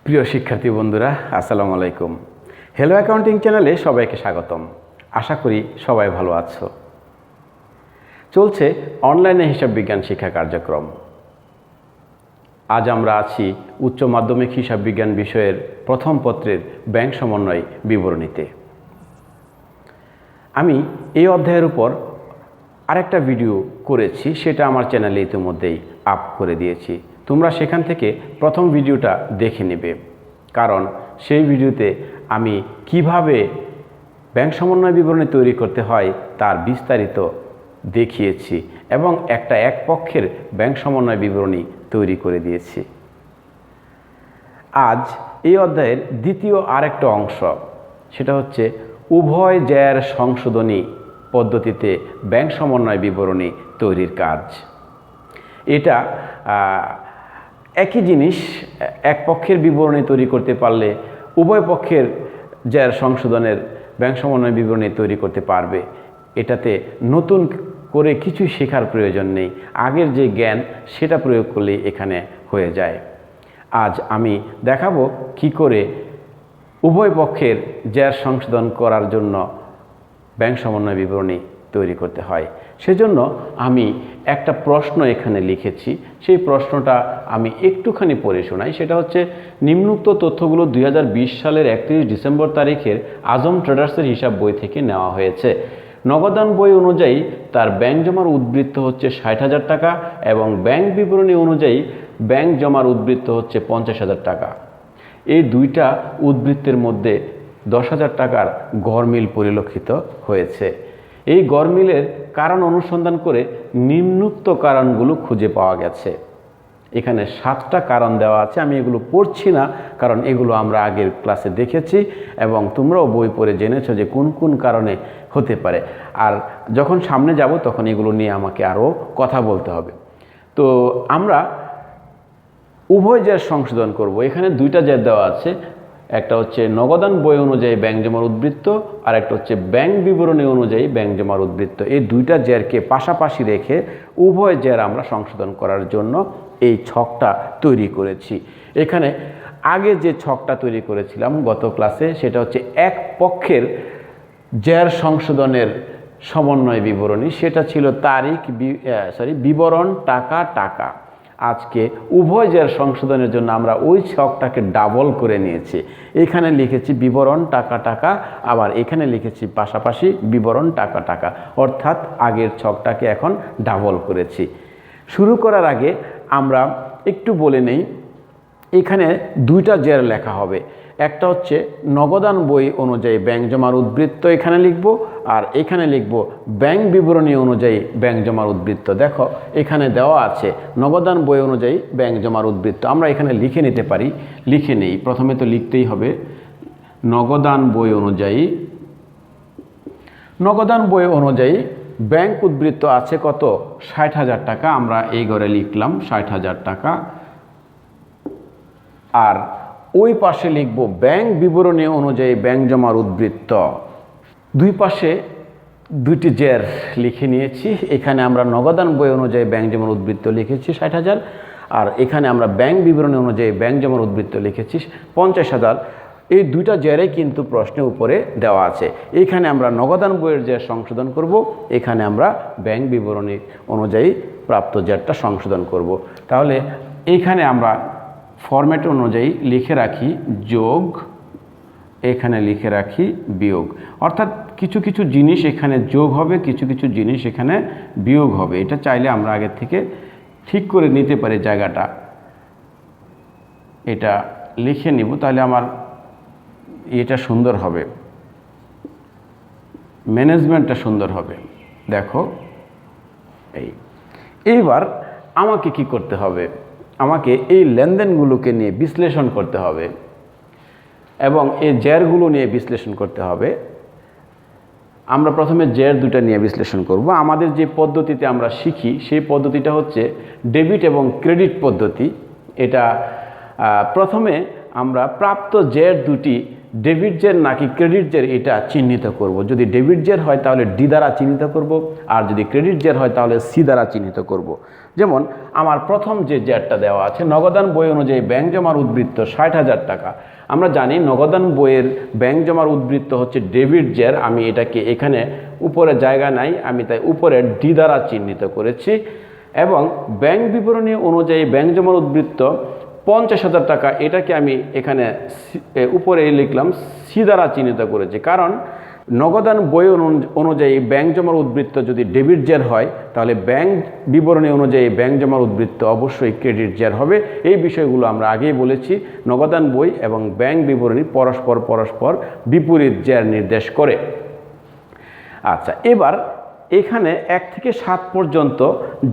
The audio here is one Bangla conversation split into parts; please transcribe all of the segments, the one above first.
প্রিয় শিক্ষার্থী বন্ধুরা, আসসালামু আলাইকুম। হ্যালো অ্যাকাউন্টিং চ্যানেলে সবাইকে স্বাগতম। আশা করি সবাই ভালো আছো। চলছে অনলাইনে হিসাব বিজ্ঞান শিক্ষা কার্যক্রম। আজ আমরা আছি উচ্চ মাধ্যমিক হিসাব বিজ্ঞান বিষয়ের প্রথম পত্রের ব্যাংক সমন্বয় বিবরণীতে। আমি এই অধ্যায়ের উপর আরেকটা ভিডিও করেছি, সেটা আমার চ্যানেলে ইতিমধ্যেই আপ করে দিয়েছি। তোমরা সেখান থেকে প্রথম ভিডিওটা দেখে নেবে, কারণ সেই ভিডিওতে আমি কিভাবে ব্যাংক সমন্বয় বিবরণী তৈরি করতে হয় তার বিস্তারিত দেখিয়েছি এবং একটা এক পক্ষের ব্যাংক সমন্বয় বিবরণী তৈরি করে দিয়েছি। আজ এই অধ্যায়ের দ্বিতীয় আরেকটা অংশ, সেটা হচ্ছে উভয় জ্যার সংশোধনী পদ্ধতিতে ব্যাংক সমন্বয় বিবরণী তৈরির কাজ। এটা একই জিনিস, এক পক্ষের বিবরণী তৈরি করতে পারলে উভয় পক্ষের জ্যার সংশোধনের ব্যাংক সমন্বয় বিবরণী তৈরি করতে পারবে। এটাতে নতুন করে কিছু শেখার প্রয়োজন নেই, আগের যে জ্ঞান সেটা প্রয়োগ করলেই এখানে হয়ে যায়। আজ আমি দেখাবো কি করে উভয় পক্ষের জ্যার সংশোধন করার জন্য ব্যাংক সমন্বয় বিবরণী তৈরি করতে হয়। সেজন্য আমি একটা প্রশ্ন এখানে লিখেছি, সেই প্রশ্নটা আমি একটুখানি পড়ে শোনাই। সেটা হচ্ছে, নিম্নোক্ত তথ্যগুলো 2020 সালের 31 ডিসেম্বর তারিখের আজম ট্রেডার্সের হিসাব বই থেকে নেওয়া হয়েছে। নগদান বই অনুযায়ী তার ব্যাংক জমার উদ্বৃত্ত হচ্ছে 60,000 টাকা এবং ব্যাংক বিবরণী অনুযায়ী ব্যাংক জমার উদ্বৃত্ত হচ্ছে 50,000 টাকা। এই দুইটা উদ্বৃত্তের মধ্যে 10,000 টাকার গড়মিল পরিলক্ষিত হয়েছে। এই গড়মিলের কারণ অনুসন্ধান করে নিম্নোক্ত কারণগুলো খুঁজে পাওয়া গেছে। এখানে 7টা কারণ দেওয়া আছে, আমি এগুলো পড়ছি না, কারণ এগুলো আমরা আগের ক্লাসে দেখেছি এবং তোমরাও বই পড়ে জেনেছো যে কোন কোন কারণে হতে পারে। আর যখন সামনে যাব তখন এগুলো নিয়ে আমাকে আরও কথা বলতে হবে। তো আমরা উভয় জ্যার সংশোধন করব। এখানে দুইটা জ্যার দেওয়া আছে, একটা হচ্ছে নগদান বই অনুযায়ী ব্যাংক জমার উদ্বৃত্ত আর একটা হচ্ছে ব্যাংক বিবরণী অনুযায়ী ব্যাংক জমার উদ্বৃত্ত। এই দুইটা জ্যারকে পাশাপাশি রেখে উভয় জ্যার আমরা সংশোধন করার জন্য এই ছকটা তৈরি করেছি। এখানে আগে যে ছকটা তৈরি করেছিলাম গত ক্লাসে, সেটা হচ্ছে এক পক্ষের জ্যার সংশোধনের সমন্বয় বিবরণী, সেটা ছিল বিবরণ টাকা টাকা। আজকে উভয় জ্যার সংশোধনের জন্য আমরা ওই ছকটাকে ডাবল করে নিয়েছি। এখানে লিখেছি বিবরণ টাকা টাকা, আবার এখানে লিখেছি পাশাপাশি বিবরণ টাকা টাকা, অর্থাৎ আগের ছকটাকে এখন ডাবল করেছি। শুরু করার আগে আমরা একটু বলে নেই, এখানে দুইটা জ্যার লেখা হবে। একটা হচ্ছে নগদান বই অনুযায়ী ব্যাংক জমার উদ্বৃত্ত এখানে লিখব, আর এখানে লিখব ব্যাংক বিবরণী অনুযায়ী ব্যাংক জমার উদ্বৃত্ত। দেখো এখানে দেওয়া আছে নগদান বই অনুযায়ী ব্যাংক জমার উদ্বৃত্ত, আমরা এখানে লিখে নিতে পারি। লিখে নেই, প্রথমে তো লিখতেই হবে নগদান বই অনুযায়ী ব্যাংক উদ্বৃত্ত আছে কত? 60,000 টাকা। আমরা এই ঘরে লিখলাম 60,000 টাকা। আর ওই পাশে লিখব ব্যাংক বিবরণী অনুযায়ী ব্যাংক জমার উদ্বৃত্ত। দুই পাশে দুইটি জ্যার লিখে নিয়েছি। এখানে আমরা নগদান বই অনুযায়ী ব্যাংক জমার উদ্বৃত্ত লিখেছি 60,000, আর এখানে আমরা ব্যাংক বিবরণী অনুযায়ী ব্যাংক জমার উদ্বৃত্ত লিখেছি 50,000। এই দুইটা জ্যারে কিন্তু প্রশ্নের উপরে দেওয়া আছে। এইখানে আমরা নগদান বইয়ের জ্যার সংশোধন করব, এখানে আমরা ব্যাংক বিবরণী অনুযায়ী প্রাপ্ত জ্যারটা সংশোধন করব। তাহলে এইখানে আমরা ফরম্যাট অনুযায়ী লিখে রাখি যোগ, এখানে লিখে রাখি বিয়োগ, অর্থাৎ কিছু কিছু জিনিস এখানে যোগ হবে, কিছু কিছু জিনিস এখানে বিয়োগ হবে। এটা চাইলে আমরা আগের থেকে ঠিক করে নিতে পারি জায়গাটা, এটা লিখে নিব, তাহলে আমার এটা সুন্দর হবে, ম্যানেজমেন্টটা সুন্দর হবে। দেখো এইবার আমাকে কি করতে হবে? আমাকে এই লেনদেনগুলোকে নিয়ে বিশ্লেষণ করতে হবে এবং এই জ্যারগুলো নিয়ে বিশ্লেষণ করতে হবে। আমরা প্রথমে জ্যার দুটা নিয়ে বিশ্লেষণ করব। আমাদের যে পদ্ধতিতে আমরা শিখি সেই পদ্ধতিটা হচ্ছে ডেবিট এবং ক্রেডিট পদ্ধতি। এটা প্রথমে আমরা প্রাপ্ত জ্যার দুটি ডেবিট জের নাকি ক্রেডিট জের এটা চিহ্নিত করব। যদি ডেবিট জের হয় তাহলে ডি দ্বারা চিহ্নিত করব, আর যদি ক্রেডিট জের হয় তাহলে সি দ্বারা চিহ্নিত করব। যেমন আমার প্রথম যে জেরটা দেওয়া আছে, নগদান বই অনুযায়ী ব্যাংক জমার উদ্বৃত্ত 60,000 টাকা। আমরা জানি নগদান বইয়ের ব্যাংক জমার উদ্বৃত্ত হচ্ছে ডেবিট জের। আমি এটাকে এখানে উপরে জায়গা নাই, আমি তাই উপরে ডি দ্বারা চিহ্নিত করেছি। এবং ব্যাংক বিবরণী অনুযায়ী ব্যাংক জমার উদ্বৃত্ত 50,000 টাকা, এটাকে আমি এখানে উপরে লিখলাম সি দ্বারা চিহ্নিত করেছি। কারণ নগদান বই অনুযায়ী ব্যাংক জমার উদ্বৃত্ত যদি ডেবিট জের হয় তাহলে ব্যাংক বিবরণী অনুযায়ী ব্যাংক জমার উদ্বৃত্ত অবশ্যই ক্রেডিট জের হবে। এই বিষয়গুলো আমরা আগেই বলেছি। নগদান বই এবং ব্যাংক বিবরণী পরস্পর বিপরীত জের নির্দেশ করে। আচ্ছা, এবার এখানে 1 থেকে 7 পর্যন্ত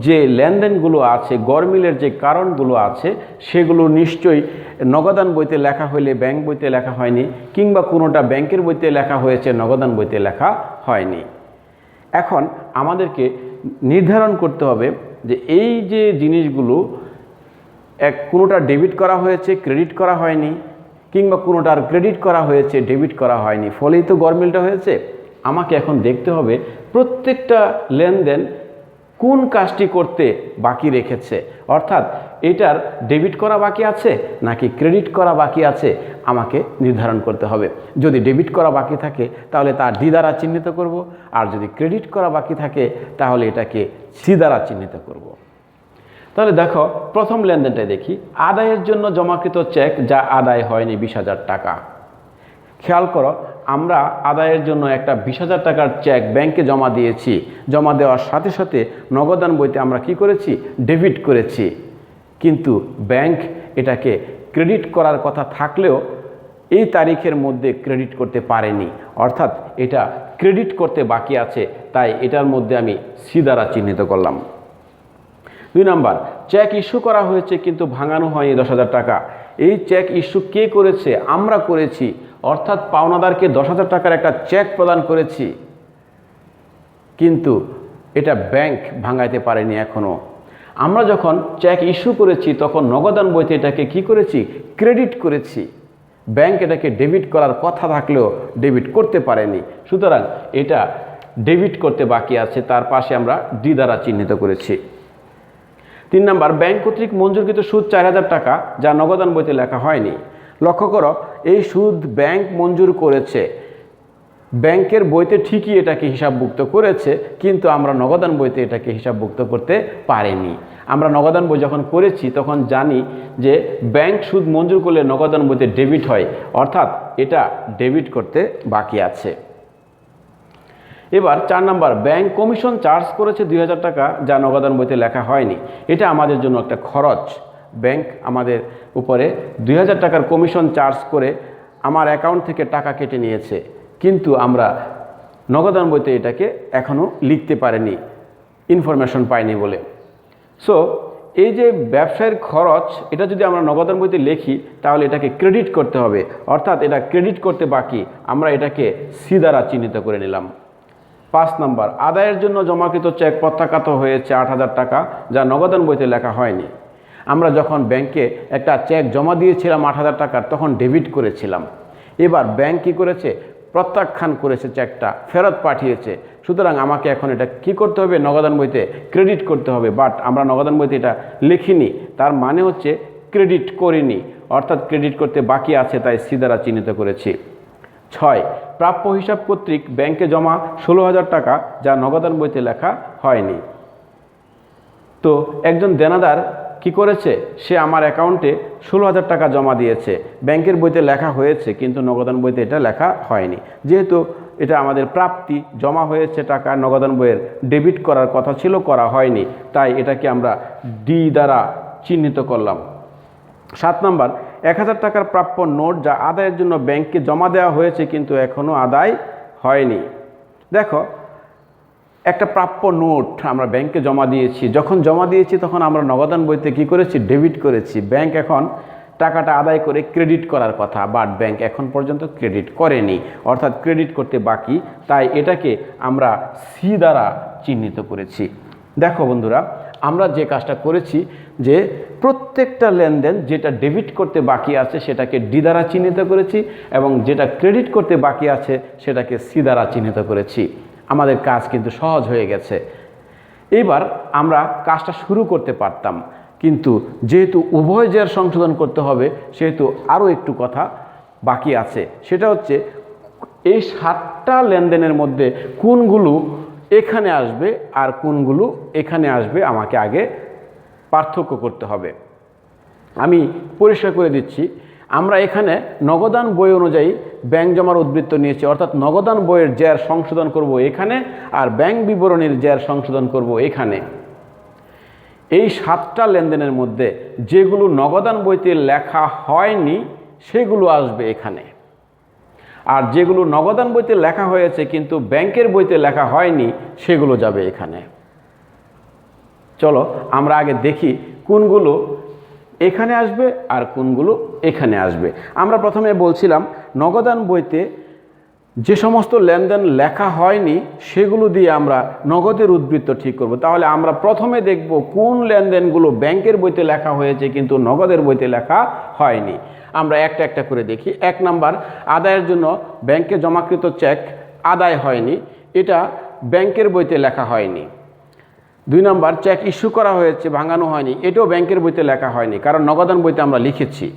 যে লেনদেনগুলো আছে, গরমিলের যে কারণগুলো আছে, সেগুলো নিশ্চয়ই নগদান বইতে লেখা হইলে ব্যাংক বইতে লেখা হয়নি, কিংবা কোনোটা ব্যাংকের বইতে লেখা হয়েছে নগদান বইতে লেখা হয়নি। এখন আমাদেরকে নির্ধারণ করতে হবে যে এই যে জিনিসগুলো, কোনোটা ডেবিট করা হয়েছে ক্রেডিট করা হয়নি, কিংবা কোনোটার ক্রেডিট করা হয়েছে ডেবিট করা হয়নি, ফলেই তো গরমিলটা হয়েছে। আমাকে এখন দেখতে হবে প্রত্যেকটা লেনদেন কোন কাজটি করতে বাকি রেখেছে, অর্থাৎ এটার ডেবিট করা বাকি আছে নাকি ক্রেডিট করা বাকি আছে, আমাকে নির্ধারণ করতে হবে। যদি ডেবিট করা বাকি থাকে তাহলে তা ডি দ্বারা চিহ্নিত করব, আর যদি ক্রেডিট করা বাকি থাকে তাহলে এটাকে সি দ্বারা চিহ্নিত করব। তাহলে দেখো, প্রথম লেনদেনটাই দেখি। আদায়ের জন্য জমাকৃত চেক যা আদায় হয়নি 20,000 টাকা। খেয়াল করো, আমরা আদায়ের জন্য একটা 20,000 টাকার চেক ব্যাংকে জমা দিয়েছি। জমা দেওয়ার সাথে সাথে নগদান বইতে আমরা কি করেছি? ডেবিট করেছি। কিন্তু ব্যাংক এটাকে ক্রেডিট করার কথা থাকলেও এই তারিখের মধ্যে ক্রেডিট করতে পারেনি, অর্থাৎ এটা ক্রেডিট করতে বাকি আছে, তাই এটার মধ্যে আমি সি দ্বারা চিহ্নিত করলাম। 2 নম্বর, চেক ইস্যু করা হয়েছে কিন্তু ভাঙানো হয়নি 10,000 টাকা। এই চেক ইস্যু কে করেছে? আমরা করেছি, অর্থাৎ পাওনাদারকে 10,000 টাকার একটা চেক প্রদান করেছি, কিন্তু এটা ব্যাংক ভাঙাইতে পারেনি এখনও। আমরা যখন চেক ইস্যু করেছি তখন নগদান বইতে এটাকে কি করেছি? ক্রেডিট করেছি। ব্যাংক এটাকে ডেবিট করার কথা থাকলেও ডেবিট করতে পারেনি, সুতরাং এটা ডেবিট করতে বাকি আছে, তার পাশে আমরা ডি দ্বারা চিহ্নিত করেছি। 3 নম্বর, ব্যাংক কর্তৃক মঞ্জুরকৃত সুদ 4,000 টাকা যা নগদান বইতে লেখা হয়নি। লক্ষ্য করো, এই সুদ ব্যাংক মঞ্জুর করেছে, ব্যাংকের বইতে ঠিকই এটাকে হিসাবভুক্ত করেছে, কিন্তু আমরা নগদান বইতে এটাকে হিসাবভুক্ত করতে পারিনি। আমরা নগদান বই যখন করেছি তখন জানি যে ব্যাংক সুদ মঞ্জুর করলে নগদান বইতে ডেবিট হয়, অর্থাৎ এটা ডেবিট করতে বাকি আছে। এবার 4 নম্বর, ব্যাংক কমিশন চার্জ করেছে 2,000 টাকা যা নগদান বইতে লেখা হয়নি। এটা আমাদের জন্য একটা খরচ। ব্যাংক আমাদের উপরে 2,000 টাকার কমিশন চার্জ করে আমার অ্যাকাউন্ট থেকে টাকা কেটে নিয়েছে, কিন্তু আমরা নগদান বইতে এটাকে এখনও লিখতে পারিনি, ইনফরমেশন পাইনি বলে। সো এই যে ব্যবসায়ের খরচ, এটা যদি আমরা নগদান বইতে লিখি তাহলে এটাকে ক্রেডিট করতে হবে, অর্থাৎ এটা ক্রেডিট করতে বাকি, আমরা এটাকে সি দ্বারা চিহ্নিত করে নিলাম। 5 নম্বর, আদায়ের জন্য জমাকৃত চেক প্রত্যাখ্যাত হয়েছে 8,000 টাকা যা নগদান বইতে লেখা হয়নি। আমরা যখন ব্যাংকে একটা চেক জমা দিয়েছিলাম 8,000 টাকার, তখন ডেবিট করেছিলাম। এবার ব্যাংক কী করেছে? প্রত্যাখ্যান করেছে, চেকটা ফেরত পাঠিয়েছে। সুতরাং আমাকে এখন এটা কি করতে হবে? নগদান বইতে ক্রেডিট করতে হবে, বাট আমরা নগদান বইতে এটা লিখিনি, তার মানে হচ্ছে ক্রেডিট করিনি, অর্থাৎ ক্রেডিট করতে বাকি আছে, তাই সি দ্বারা চিহ্নিত করেছি। 6, প্রাপ্য হিসাব কর্তৃক ব্যাংকে জমা 16,000 টাকা যা নগদান বইতে লেখা হয়নি। তো একজন দেনাদার কি করেছে? সে আমার অ্যাকাউন্টে 16,000 টাকা জমা দিয়েছে, ব্যাংকের বইতে লেখা হয়েছে কিন্তু নগদান বইতে এটা লেখা হয়নি। যেহেতু এটা আমাদের প্রাপ্তি, জমা হয়েছে টাকা, নগদান বইয়ের ডেবিট করার কথা ছিল, করা হয়নি, তাই এটাকে আমরা ডি দ্বারা চিহ্নিত করলাম। 7 নম্বর, 1,000 টাকার প্রাপ্য নোট যা আদায়ের জন্য ব্যাংকে জমা দেওয়া হয়েছে কিন্তু এখনও আদায় হয়নি। দেখো, একটা প্রাপ্য নোট আমরা ব্যাংকে জমা দিয়েছি, যখন জমা দিয়েছি তখন আমরা নগদান বইতে কি করেছি? ডেবিট করেছি। ব্যাংক এখন টাকাটা আদায় করে ক্রেডিট করার কথা, বাট ব্যাংক এখন পর্যন্ত ক্রেডিট করেনি, অর্থাৎ ক্রেডিট করতে বাকি, তাই এটাকে আমরা সি দ্বারা চিহ্নিত করেছি। দেখো বন্ধুরা, আমরা যে কাজটা করেছি যে প্রত্যেকটা লেনদেন যেটা ডেবিট করতে বাকি আছে সেটাকে ডি দ্বারা চিহ্নিত করেছি এবং যেটা ক্রেডিট করতে বাকি আছে সেটাকে সি দ্বারা চিহ্নিত করেছি। আমাদের কাজ কিন্তু সহজ হয়ে গেছে। এবার আমরা কাজটা শুরু করতে পারতাম, কিন্তু যেহেতু উভয় জের সংশোধন করতে হবে সেহেতু আরও একটু কথা বাকি আছে। সেটা হচ্ছে এই 7টা লেনদেনের মধ্যে কোনগুলো এখানে আসবে আর কোনগুলো এখানে আসবে আমাকে আগে পার্থক্য করতে হবে। আমি পরিষ্কার করে দিচ্ছি, আমরা এখানে নগদান বই অনুযায়ী ব্যাংক জমার উদ্বৃত্ত নিয়েছি, অর্থাৎ নগদান বইয়ের জের সংশোধন করব এখানে আর ব্যাংক বিবরণীর জের সংশোধন করব এখানে। এই 7টা লেনদেনের মধ্যে যেগুলো নগদান বইতে লেখা হয়নি সেগুলো আসবে এখানে, আর যেগুলো নগদান বইতে লেখা হয়েছে কিন্তু ব্যাংকের বইতে লেখা হয়নি সেগুলো যাবে এখানে। চলো আমরা আগে দেখি কোনগুলো এখানে আসবে আর কোনগুলো এখানে আসবে। আমরা প্রথমে বলছিলাম নগদান বইতে যে সমস্ত লেনদেন লেখা হয়নি সেগুলো দিয়ে আমরা নগদের উদ্বৃত্ত ঠিক করব। তাহলে আমরা প্রথমে দেখব কোন লেনদেনগুলো ব্যাংকের বইতে লেখা হয়েছে কিন্তু নগদের বইতে লেখা হয়নি। আমরা একটা একটা করে দেখি। 1 নাম্বার, আদায়ের জন্য ব্যাংকে জমাকৃত চেক আদায় হয়নি, এটা ব্যাংকের বইতে লেখা হয়নি। 2 নাম্বার, চেক ইস্যু করা হয়েছে ভাঙানো হয়নি, এটাও ব্যাংকের বইতে লেখা হয়নি কারণ নগদান বইতে আমরা লিখেছি।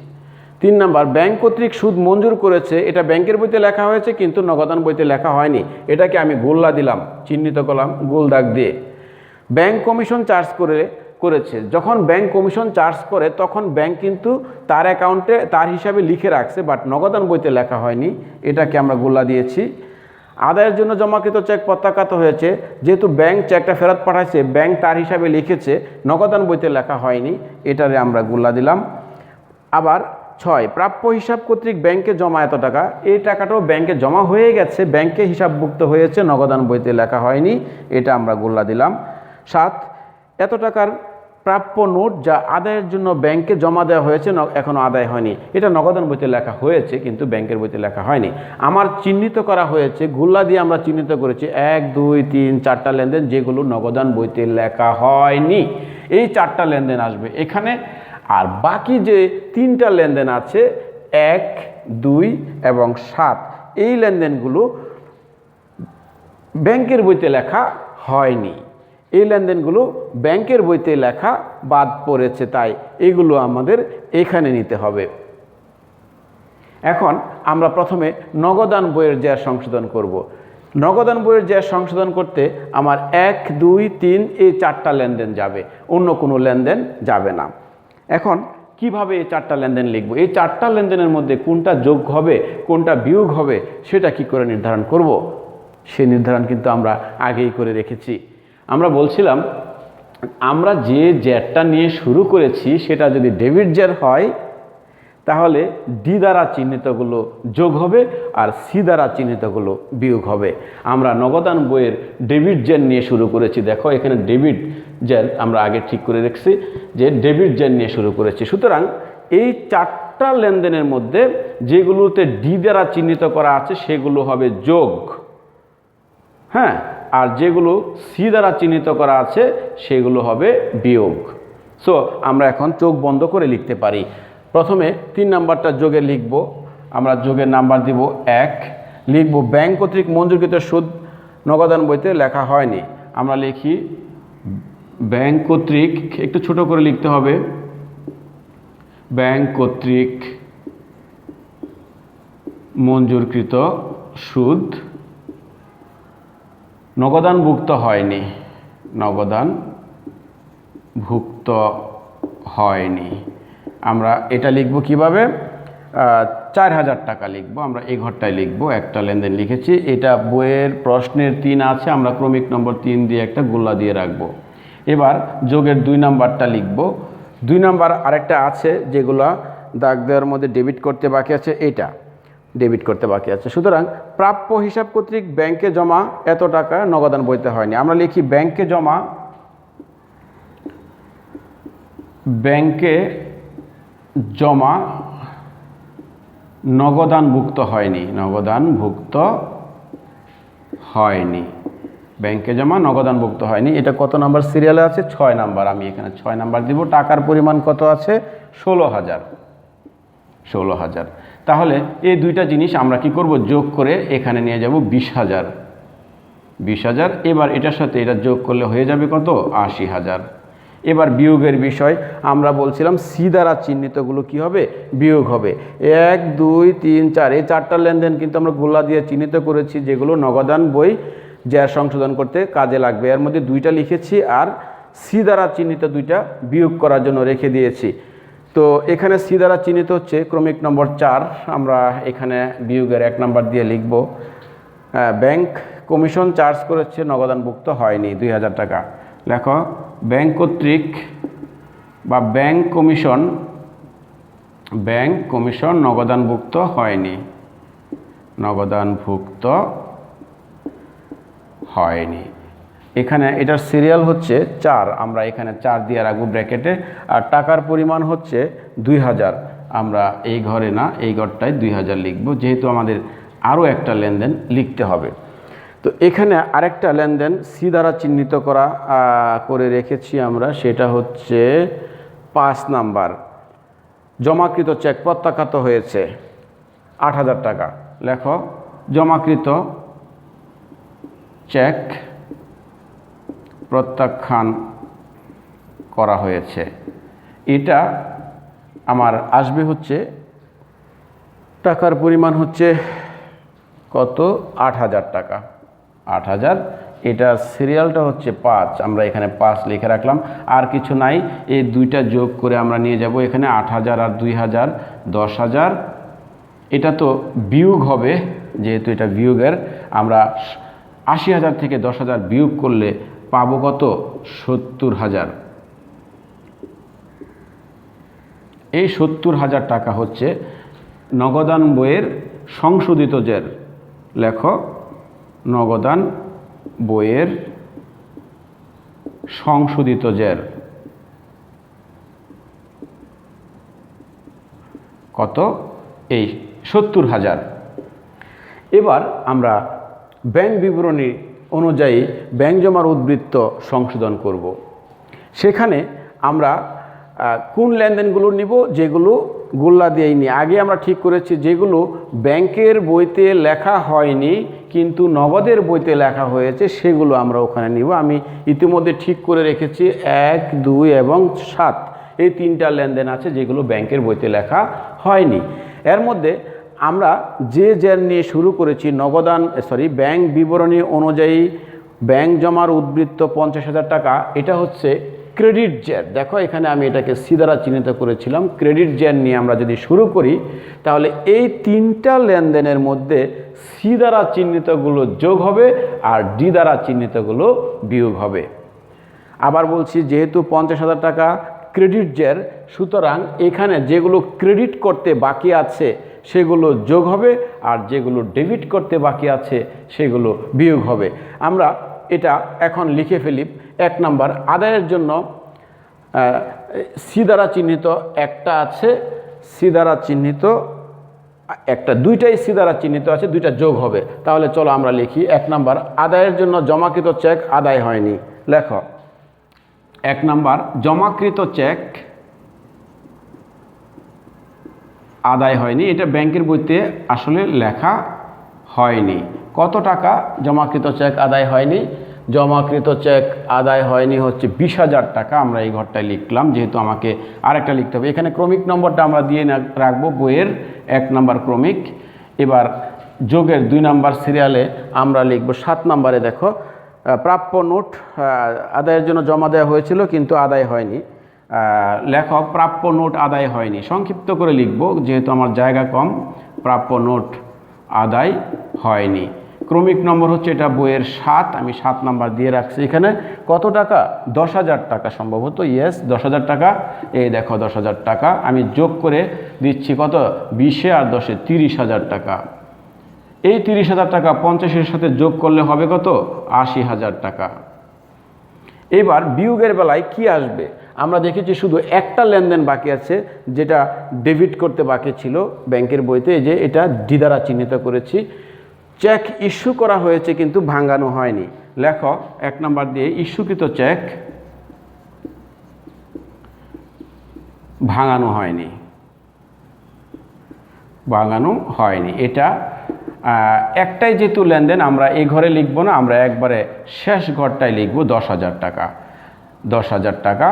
3 নাম্বার, ব্যাংক কর্তৃক সুদ মঞ্জুর করেছে, এটা ব্যাংকের বইতে লেখা হয়েছে কিন্তু নগদান বইতে লেখা হয়নি, এটাকে আমি গোল্লা দিলাম, চিহ্নিত করলাম গোল দাগ দিয়ে। ব্যাংক কমিশন চার্জ করেছে, যখন ব্যাংক কমিশন চার্জ করে তখন ব্যাংক কিন্তু তার অ্যাকাউন্টে তার হিসাবে লিখে রাখছে, বাট নগদান বইতে লেখা হয়নি, এটাকে আমরা গোল্লা দিয়েছি। আদায়ের জন্য জমাকৃত চেক প্রত্যাখ্যাত হয়েছে, যেহেতু ব্যাংক চেকটা ফেরত পাঠাইছে ব্যাংক তার হিসাবে লিখেছে, নগদান বইতে লেখা হয়নি, এটারে আমরা গোল্লা দিলাম। আবার 6, প্রাপ্য হিসাব কর্তৃক ব্যাংকে জমা এত টাকা, এই টাকাটাও ব্যাংকে জমা হয়ে গেছে, ব্যাংকে হিসাবভুক্ত হয়েছে, নগদান বইতে লেখা হয়নি, এটা আমরা গোল্লা দিলাম। 7, এত টাকার প্রাপ্য নোট যা আদায়ের জন্য ব্যাংকে জমা দেওয়া হয়েছে এখনও আদায় হয়নি, এটা নগদান বইতে লেখা হয়েছে কিন্তু ব্যাংকের বইতে লেখা হয়নি। আমার চিহ্নিত করা হয়েছে, গোল্লা দিয়ে আমরা চিহ্নিত করেছি 1, 2, 3, 4টা লেনদেন যেগুলো নগদান বইতে লেখা হয়নি, এই 4টা লেনদেন আসবে এখানে। আর বাকি যে 3টা লেনদেন আছে 1, 2 এবং 7, এই লেনদেনগুলো ব্যাংকের বইতে লেখা হয়নি, এই লেনদেনগুলো ব্যাংকের বইতে লেখা বাদ পড়েছে, তাই এগুলো আমাদের এখানে নিতে হবে। এখন আমরা প্রথমে নগদান বইয়ের জের সংশোধন করব। নগদান বইয়ের জের সংশোধন করতে আমার 1, 2, 3 এই 4টা লেনদেন যাবে, অন্য কোনো লেনদেন যাবে না। এখন কিভাবে এই 4টা লেনদেন লিখব? এই 4টা লেনদেনের মধ্যে কোনটা যোগ হবে কোনটা বিয়োগ হবে সেটা কি করে নির্ধারণ করব? সেই নির্ধারণ কিন্তু আমরা আগেই করে রেখেছি। আমরা বলছিলাম আমরা যে জেরটা নিয়ে শুরু করেছি সেটা যদি ডেবিট জের হয় তাহলে ডি দ্বারা চিহ্নিতগুলো যোগ হবে আর সি দ্বারা চিহ্নিতগুলো বিয়োগ হবে। আমরা নগদান বইয়ের ডেবিট জের নিয়ে শুরু করেছি, দেখো এখানে ডেবিট জের আমরা আগে ঠিক করে রেখেছি যে ডেবিট জের নিয়ে শুরু করেছি। সুতরাং এই 4টা লেনদেনের মধ্যে যেগুলোতে ডি দ্বারা চিহ্নিত করা আছে সেগুলো হবে যোগ, হ্যাঁ, আর যেগুলো সি দ্বারা চিহ্নিত করা আছে সেগুলো হবে বিয়োগ। সো আমরা এখন চোখ বন্ধ করে লিখতে পারি। প্রথমে 3 নাম্বারটা যোগে লিখব, আমরা যোগের নাম্বার দিব 1, লিখব ব্যাংক কর্তৃক মঞ্জুরকৃত সুদ নগদান বইতে লেখা হয়নি, আমরা লিখি ব্যাংক কর্তৃক, একটু ছোট করে লিখতে হবে, ব্যাংক কর্তৃক মঞ্জুরকৃত সুদ নগদানভুক্ত হয়নি, নগদানভুক্ত হয়নি। আমরা এটা লিখব কিভাবে? 4000 টাকা লিখব, আমরা এই ঘরটায় লিখব, একটা লেনদেন লিখেছি, এটা বইয়ের প্রশ্নের 3 আছে, আমরা ক্রমিক নম্বর 3 দিয়ে একটা গোল্লা দিয়ে রাখব। এবার যোগের 2 নাম্বারটা লিখব। 2 নাম্বার আরেকটা আছে যেগুলো দাগ দেওয়ার মধ্যে ডেবিট করতে বাকি আছে, এটা ডেবিট করতে বাকি আছে। সুতরাং প্রাপ্য হিসাব কর্তৃক ব্যাংকে জমা এত টাকা নগদান বইতে হয়নি, আমরা লিখি ব্যাংকে জমা নগদানভুক্ত হয়নি, ব্যাংকে জমা নগদানভুক্ত হয়নি। এটা কত নাম্বার সিরিয়ালে আছে? 6 নাম্বার। আমি এখানে 6 নাম্বার দিব। টাকার পরিমাণ কত আছে? 16,000। 16,000। তাহলে এই দুইটা জিনিস আমরা কি করব? যোগ করে এখানে নিয়ে যাব 20,000। 20,000। এবার এটার সাথে এটা যোগ করলে হয়ে যাবে কত? 80,000। এবার বিয়োগের বিষয় আমরা বলছিলাম সি দ্বারা চিহ্নিতগুলো কি হবে? বিয়োগ হবে। 1 2 3 4 এই 4টা লেনদেন কিন্তু আমরা গোলা দিয়ে চিহ্নিত করেছি, যেগুলো নগদান বই জ্যার সংশোধন করতে কাজে লাগবে। এর মধ্যে 2টা লিখেছি আর সি দ্বারা চিহ্নিত 2টা বিয়োগ করার জন্য রেখে দিয়েছি। তো এখানে সি দ্বারা চিহ্নিত হচ্ছে ক্রমিক নম্বর 4। আমরা এখানে বিয়োগের 1 নাম্বার দিয়ে লিখব। ব্যাংক কমিশন চার্জ করেছে, নগদানভুক্ত হয়নি 2,000 টাকা। লেখো ব্যাংক কর্তৃক বা ব্যাংক কমিশন নগদানভুক্ত হয়নি, নগদানভুক্ত হয়নি। এখানে এটার সিরিয়াল হচ্ছে 4, আমরা এখানে 4 দিয়ে রাখবো ব্র্যাকেটে। আর টাকার পরিমাণ হচ্ছে 2,000। আমরা এই ঘরে না, এই ঘরটায় 2,000 লিখব, যেহেতু আমাদের আরও একটা লেনদেন লিখতে হবে। তো এখানে আরেকটা লেনদেন সি দ্বারা চিহ্নিত করে রেখেছি আমরা, সেটা হচ্ছে 5 নাম্বার। জমাকৃত চেক প্রত্যাখ্যাত হয়েছে 8,000 টাকা। লেখো জমাকৃত চেক প্রত্যাখ্যান করা হয়েছে। এটা আমার আসবে হচ্ছে, টাকার পরিমাণ হচ্ছে কত? 8,000 টাকা। 8,000। এটা সিরিয়ালটা হচ্ছে 5, আমরা এখানে 5 লিখে রাখলাম। আর কিছু নাই, এই দুইটা যোগ করে আমরা নিয়ে যাব এখানে 8,000 আর 2,000 10,000। এটা তো বিয়োগ হবে, যেহেতু এটা বিয়োগের, আমরা 80,000 থেকে 10,000 বিয়োগ করলে পাবো কত? 70,000। এই 70,000 টাকা হচ্ছে নগদান বইয়ের সংশোধিত জের। লেখো নগদান বইয়ের সংশোধিত জের কত? এই 70,000। এবার আমরা ব্যাংক বিবরণী অনুযায়ী ব্যাংক জমার উদ্বৃত্ত সংশোধন করব। সেখানে আমরা কোন লেনদেনগুলো নিব? যেগুলো গোল্লা দিয়েই নিই। আগে আমরা ঠিক করেছি যেগুলো ব্যাংকের বইতে লেখা হয়নি কিন্তু নগদের বইতে লেখা হয়েছে, সেগুলো আমরা ওখানে নিব। আমি ইতিমধ্যে ঠিক করে রেখেছি 1 2 এবং 7, এই 3টা লেনদেন আছে যেগুলো ব্যাংকের বইতে লেখা হয়নি। এর মধ্যে আমরা যে জের নিয়ে শুরু করেছি, ব্যাংক বিবরণী অনুযায়ী ব্যাংক জমার উদ্বৃত্ত 50,000 টাকা, এটা হচ্ছে ক্রেডিট জের। দেখো এখানে আমি এটাকে সি দ্বারা চিহ্নিত করেছিলাম। ক্রেডিট জের নিয়ে আমরা যদি শুরু করি, তাহলে এই 3টা লেনদেনের মধ্যে সি দ্বারা চিহ্নিতগুলো যোগ হবে আর ডি দ্বারা চিহ্নিতগুলো বিয়োগ হবে। আবার বলছি, যেহেতু 50,000 টাকা ক্রেডিট জের, সুতরাং এখানে যেগুলো ক্রেডিট করতে বাকি আছে সেগুলো যোগ হবে আর যেগুলো ডেবিট করতে বাকি আছে সেগুলো বিয়োগ হবে। আমরা এটা এখন লিখে ফেলি। 1 নাম্বার আদায়ের জন্য সি দ্বারা চিহ্নিত একটা আছে, সি দ্বারা চিহ্নিত একটা, 2টাই সি দ্বারা চিহ্নিত আছে, 2টা যোগ হবে। তাহলে চলো আমরা লিখি। 1 নাম্বার আদায়ের জন্য জমাকৃত চেক আদায় হয়নি। লেখো 1 নাম্বার জমাকৃত চেক আদায় হয়নি। এটা ব্যাংকের বইতে আসলে লেখা হয়নি। কত টাকা জমাকৃত চেক আদায় হয়নি? জমাকৃত চেক আদায় হয়নি হচ্ছে 20,000 টাকা। আমরা এই ঘরটায় লিখলাম, যেহেতু আমাকে আরেকটা লিখতে হবে। এখানে ক্রমিক নম্বরটা আমরা দিয়ে রাখবো, বইয়ের 1 নাম্বার ক্রমিক। এবার যোগের 2 নাম্বার সিরিয়ালে আমরা লিখব 7 নাম্বারে। দেখো প্রাপ্য নোট আদায়ের জন্য জমা দেওয়া হয়েছিল কিন্তু আদায় হয়নি। লেখক প্রাপ্য নোট আদায় হয়নি, সংক্ষিপ্ত করে লিখব যেহেতু আমার জায়গা কম। প্রাপ্য নোট আদায় হয়নি। ক্রমিক নম্বর হচ্ছে এটা বইয়ের 7, আমি 7 নাম্বার দিয়ে রাখছি। এখানে কত টাকা? 10,000 টাকা সম্ভবত। ইয়েস, 10,000 টাকা। এই দেখো 10,000 টাকা আমি যোগ করে দিচ্ছি। কত? 20 আর 10 30,000 টাকা। এই 30,000 টাকা 50-এর সাথে যোগ করলে হবে কত? 80,000 টাকা। এবার বিয়োগের বেলায় কি আসবে? আমরা দেখেছি শুধু একটা লেনদেন বাকি আছে, যেটা ডেবিট করতে বাকি ছিল ব্যাংকের বইতে, যে এটা ডি দ্বারা চিহ্নিত করেছি। চেক ইস্যু করা হয়েছে কিন্তু ভাঙানো হয়নি। লেখো 1 নাম্বার দিয়ে ইস্যুকৃত চেক ভাঙানো হয়নি, এটা একটাই যেহেতু লেনদেন আমরা এই ঘরে লিখব না, আমরা একবারে শেষ ঘরটায় লিখব 10,000 টাকা, 10,000 টাকা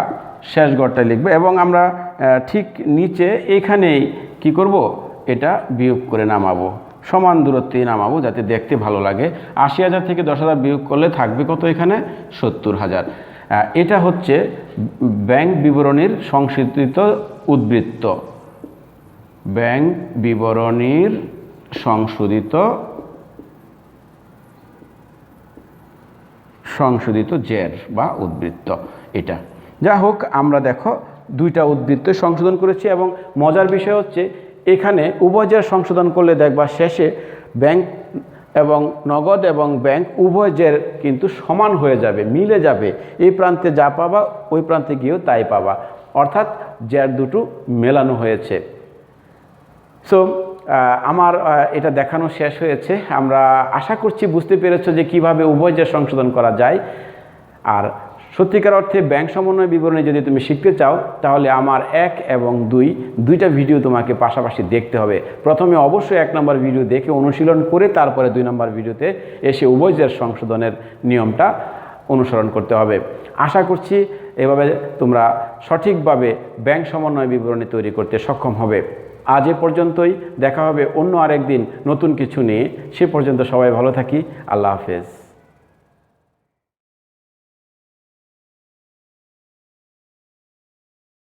শেষ ঘরটায় লিখব এবং আমরা ঠিক নিচে এখানেই কি করব, এটা বিয়োগ করে নামাবো, সমান দূরত্বে নামাবো যাতে দেখতে ভালো লাগে। 80,000 থেকে 10,000 বিয়োগ করলে থাকবে কত, এখানে 70,000। এটা হচ্ছে ব্যাংক বিবরণীর সংশোধিত উদ্বৃত্ত, ব্যাংক বিবরণীর সংশোধিত জের বা উদ্বৃত্ত। এটা যা হোক, আমরা দেখো 2টা উদ্বৃত্ত সংশোধন করেছি এবং মজার বিষয় হচ্ছে এখানে উভয় জের সংশোধন করলে দেখবা শেষে ব্যাংক এবং নগদ এবং ব্যাংক উভয় জের কিন্তু সমান হয়ে যাবে, মিলে যাবে। এই প্রান্তে যা পাবা ওই প্রান্তে গিয়েও তাই পাবা, অর্থাৎ জের দুটো মেলানো হয়েছে। সো আমার এটা দেখানো শেষ হয়েছে। আমরা আশা করছি বুঝতে পেরেছো যে কিভাবে উভয় জের সংশোধন করা যায়। আর সত্যিকার অর্থে ব্যাংক সমন্বয় বিবরণী যদি তুমি শিখতে চাও তাহলে আমার 1 এবং 2টা ভিডিও তোমাকে পাশাপাশি দেখতে হবে। প্রথমে অবশ্যই 1 নম্বর ভিডিও দেখে অনুশীলন করে তারপরে 2 নম্বর ভিডিওতে এসে উভয় জের সংশোধনের নিয়মটা অনুসরণ করতে হবে। আশা করছি এভাবে তোমরা সঠিকভাবে ব্যাংক সমন্বয় বিবরণী তৈরি করতে সক্ষম হবে। আজ এ পর্যন্তই, দেখা হবে অন্য আরেকদিন নতুন কিছু নিয়ে। সে পর্যন্ত সবাই ভালো থাকি। আল্লাহ হাফেজ।